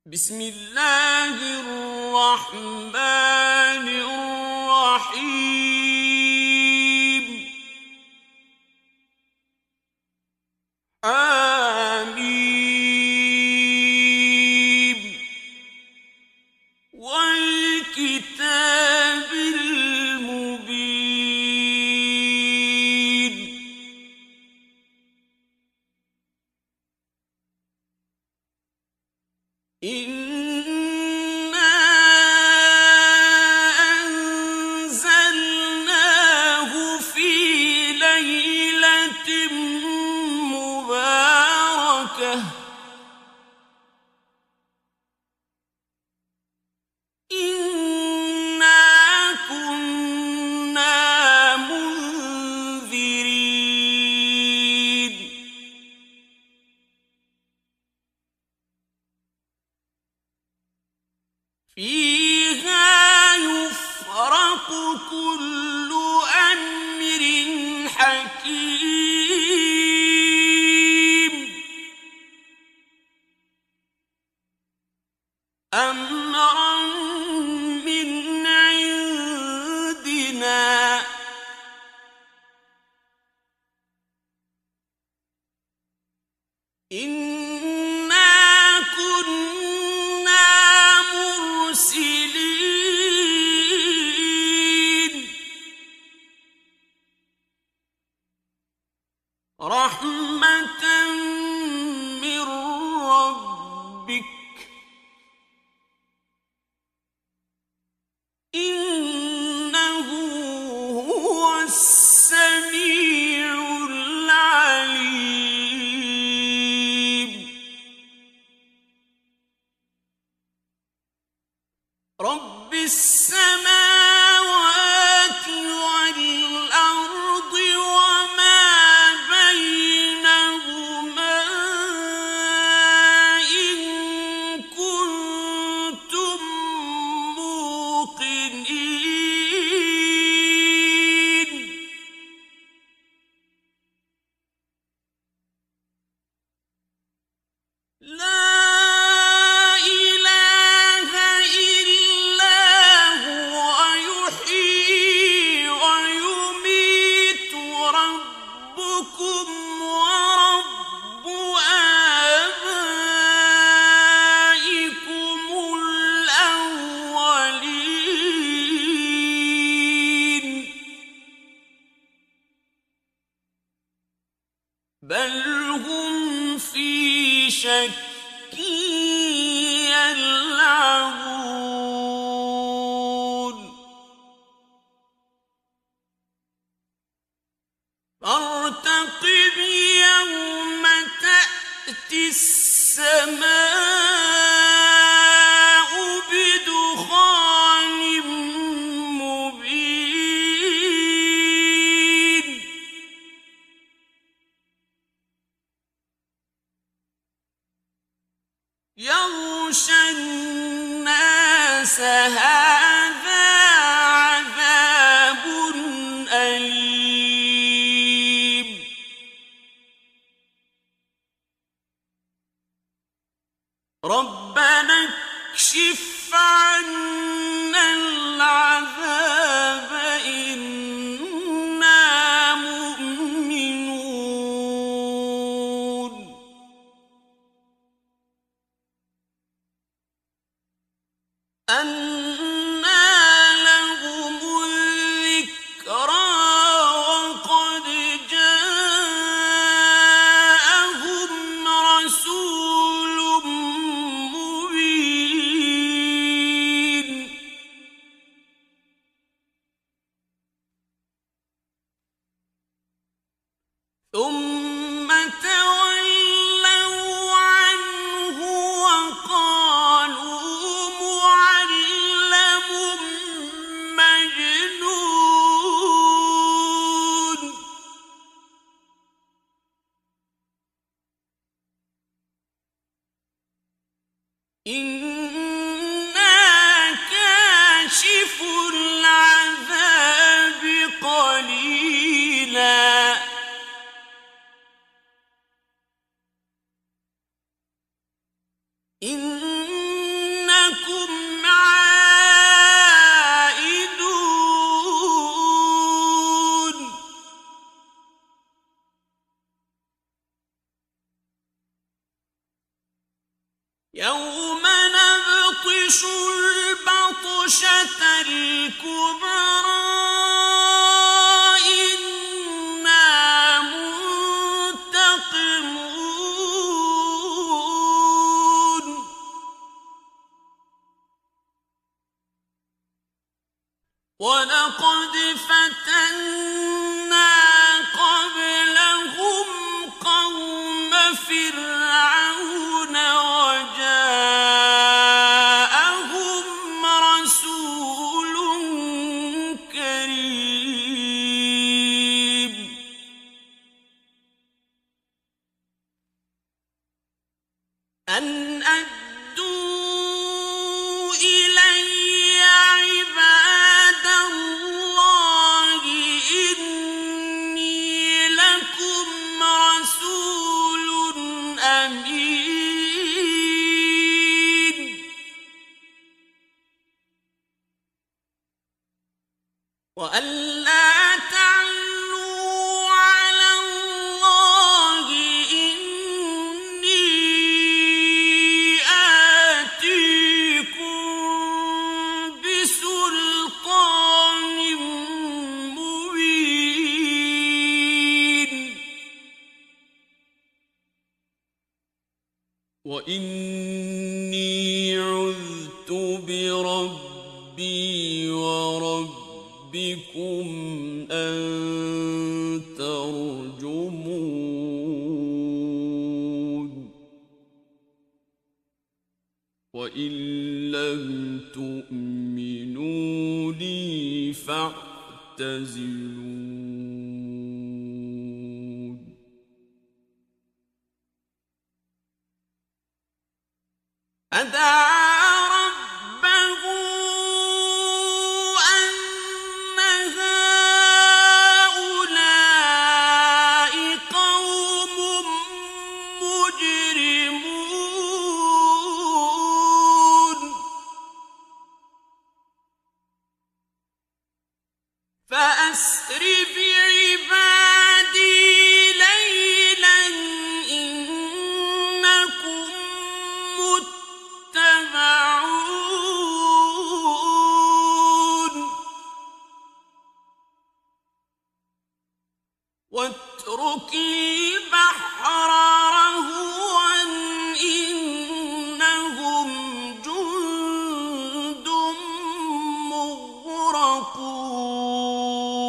بسم الله الرحمن الرحيم آمين والكتاب المبين إنا أنزلناه في ليلة مباركة إنا كنا منذرين فيها يفرق كل أمر حكيم أمرا من عندنا إنا كنا مرسلين رحمة من ربك إنه هو السميع العليم رب السماوات والأرض وما بينهما إن كنتم موقنين لا إله إلا هو يحيي ويميت ربكم ورب آبائكم الأولين بل هم في شك يلعبون فارتقب يوم تأتي السماء بدخان مبين يغشى الناس هذا عذاب أليم ربنا اكشف عنا العذاب إنا مؤمنون أنى لهم الذكرى وقد جاءهم رسول مبين ثم تولوا عنه وقالوا معلم مجنون إنا كاشف العذاب قليلا إن يوم نبطش البطشة الكبرى إنا منتقمون ولقد فتنا قبلهم قوم فرعون وجاءهم رسول كريم أن أدوا إلي عباد الله إني لكم رسول أمين وأن لا تعلوا على الله إني آتيكم بسلطان مبين وإني عذت بربي وربكم أن ترجمون وإن لم تؤمنوا لي فاعتزلون فدعا ربه أن هؤلاء قوم مجرمون فأسر بعبادي ليلا إنكم متبعون واترك البحر رهوا إنهم جند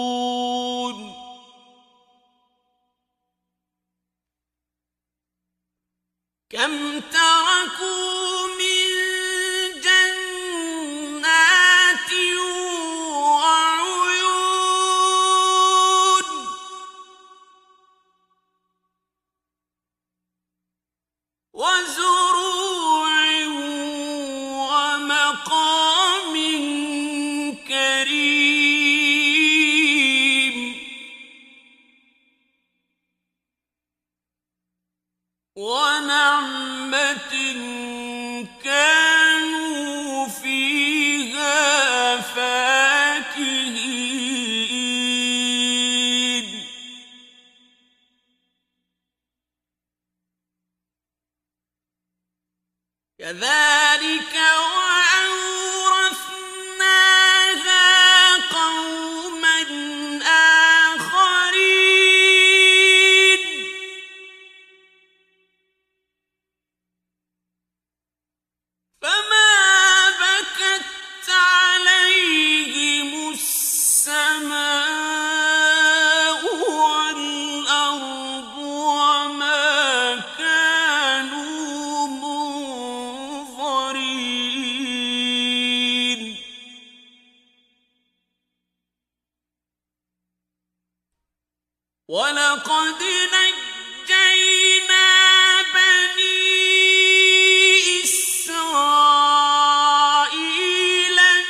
مغرقون كم تركوا من جنات وعيون وزروع ومقام كريم ونعمة كانوا فيها فاكهين كذلك وأورثناها قوما آخرين فما بكت عليهم السماء والأرض وما كانوا منظرين ولقد نجينا بني إسرائيل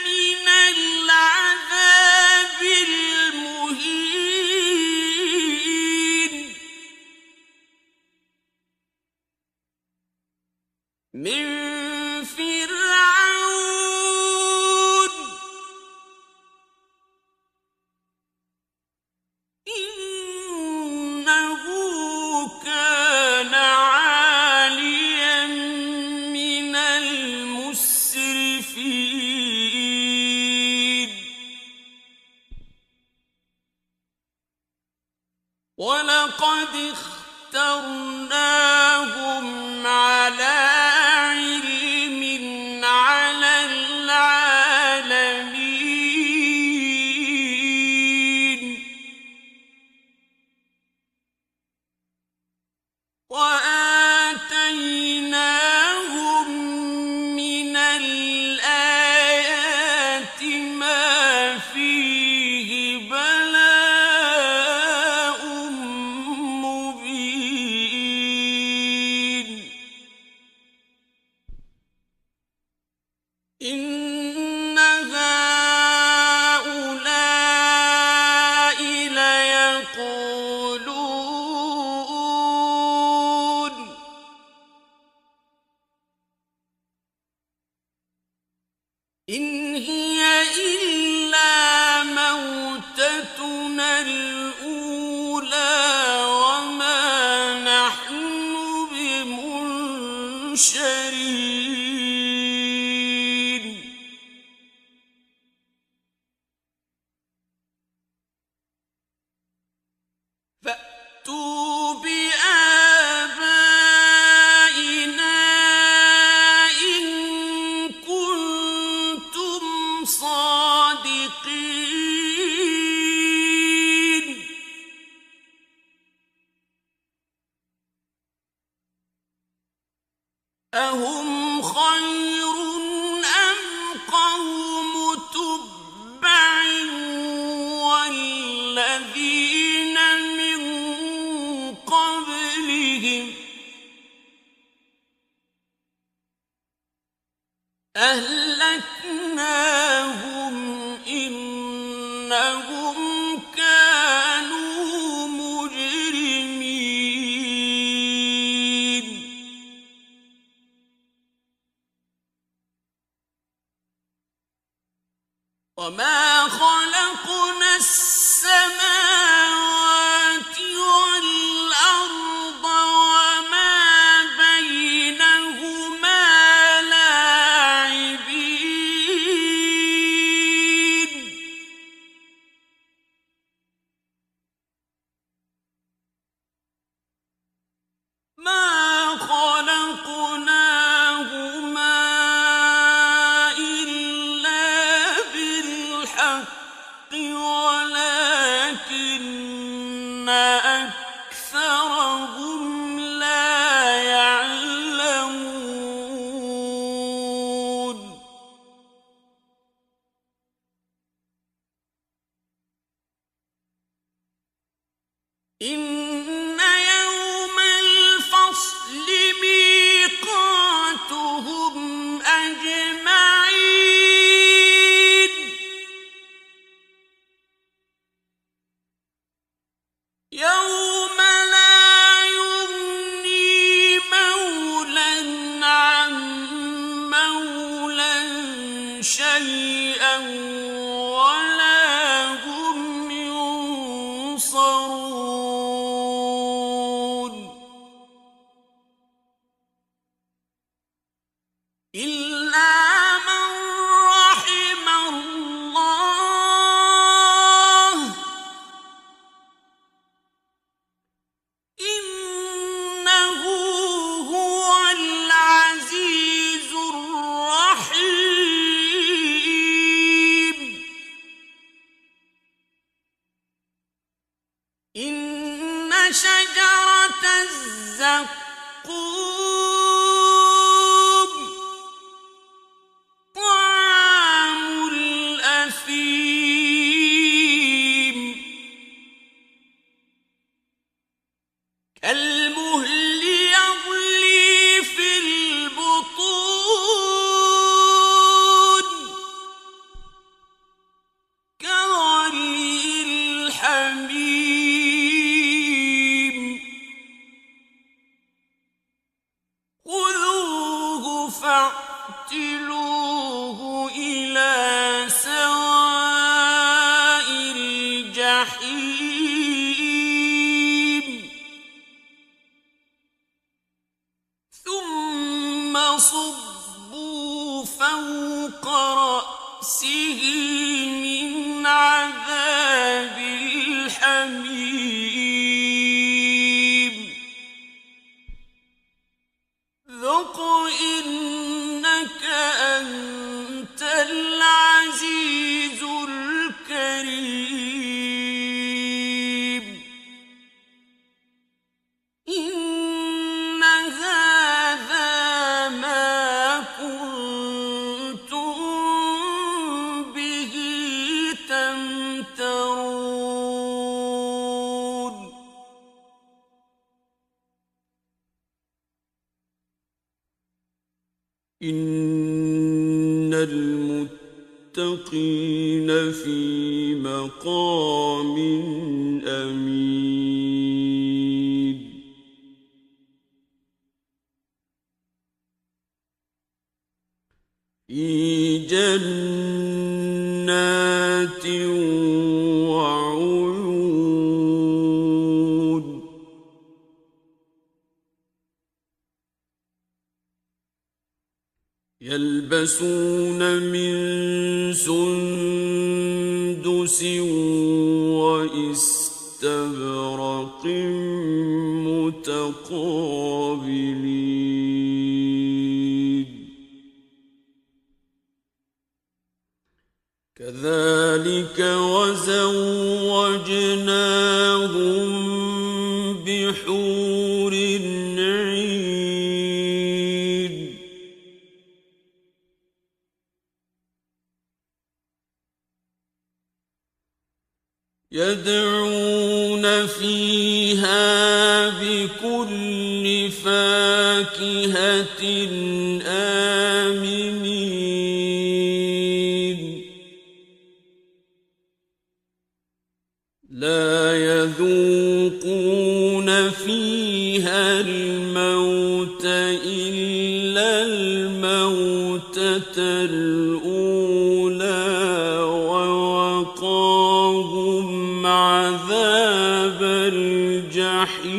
من العذاب المهين من فرعون إنه ولقد اخترناهم على علم على العالمين وآتيناهم من الآيات ما فيه بلاء مبين إن هؤلاء ليقولون إن هي إلا موتتنا الأولى وما نحن بمنشرين فأتوا بآبائنا إن كنتم صادقين أهم خير أم قوم تبع والذين من قبلهم أهلكناهم إنهم كانوا مجرمين وما خلقنا السماوات والأرض وما بينهما لاعبين ما خلقناهما إلا بالحق ولكن أكثرهم لا يعلمون إن يوم الفصل ميقاتهم أجمعين يوم لا يغني مولى عن مولى شيئا ولا هم ينصرون إلا من رحم الله إنه هو العزيز الرحيم إن شجرة الزقوم طعام الأثيم كالمهل يغلي في البطون كغلي الحميم خذوه فاعتلوه إلى سواء الجحيم ثم صبوا فوق رأسه من عذاب الحميم أنت العزيز الكريم إن هذا ما كنتم به تمترون إن المتقين في مقام أمين في جنات وعيون يلبسون من سندس وإستبرق متقابلين كذلك وزوجناهم بحور عين يدعون فيها بكل فاكهة آمنين لا يذوقون فيها الموت إلا الموتة الأولى ووقاهم عذاب الجحيم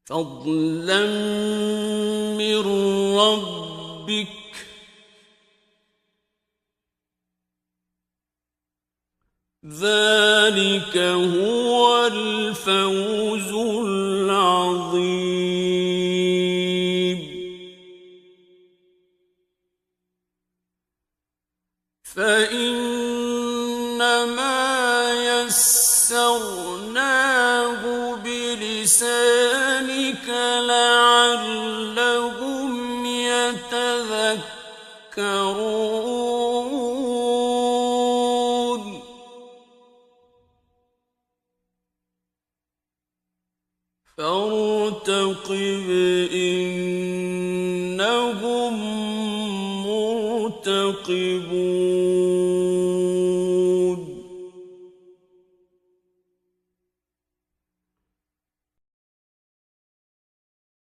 فضلا من ربك ذلك هو الفوز العظيم فإنما يسرناه بلسانك لعلهم يتذكرون فارتقب إنهم مرتقبون